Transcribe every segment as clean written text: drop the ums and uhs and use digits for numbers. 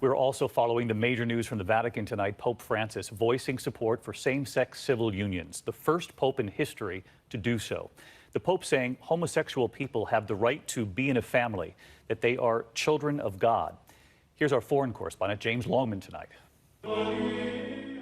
We're also following the major news from the Vatican tonight. Pope Francis voicing support for same-sex civil unions, the first pope in history to do so. The Pope saying homosexual people have the right to be in a family, that they are children of God. Here's our foreign correspondent, James Longman, tonight.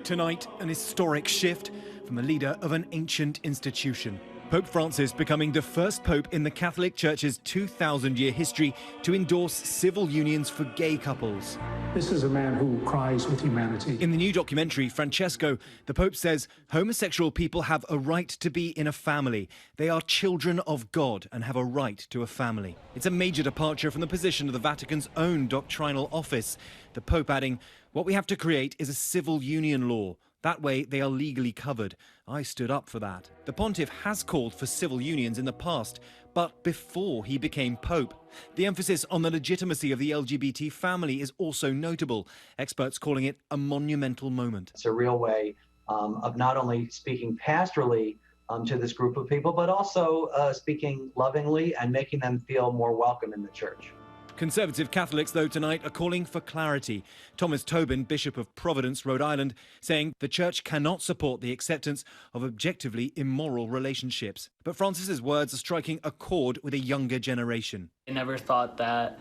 Tonight, an historic shift from the leader of an ancient institution. Pope Francis becoming the first pope in the Catholic Church's 2,000-year history to endorse civil unions for gay couples. This is a man who cries with humanity. In the new documentary, Francesco, the Pope says homosexual people have a right to be in a family. They are children of God and have a right to a family. It's a major departure from the position of the Vatican's own doctrinal office. The Pope adding, what we have to create is a civil union law. That way, they are legally covered. I stood up for that. The pontiff has called for civil unions in the past, but before he became pope. The emphasis on the legitimacy of the LGBT family is also notable. Experts calling it a monumental moment. It's a real way of not only speaking pastorally to this group of people, but also speaking lovingly and making them feel more welcome in the church. Conservative Catholics, though, tonight are calling for clarity. Thomas Tobin, Bishop of Providence, Rhode Island, saying the Church cannot support the acceptance of objectively immoral relationships. But Francis's words are striking a chord with a younger generation. I never thought that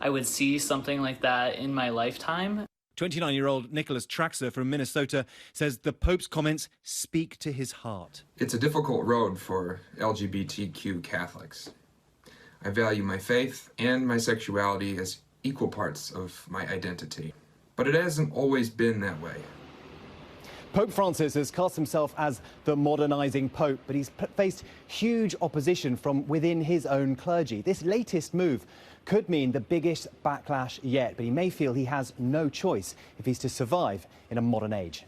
I would see something like that in my lifetime. 29-year-old Nicholas Traxler from Minnesota says the Pope's comments speak to his heart. It's a difficult road for LGBTQ Catholics. I value my faith and my sexuality as equal parts of my identity, but it hasn't always been that way. Pope Francis has cast himself as the modernising pope, but he's faced huge opposition from within his own clergy. This latest move could mean the biggest backlash yet, but he may feel he has no choice if he's to survive in a modern age.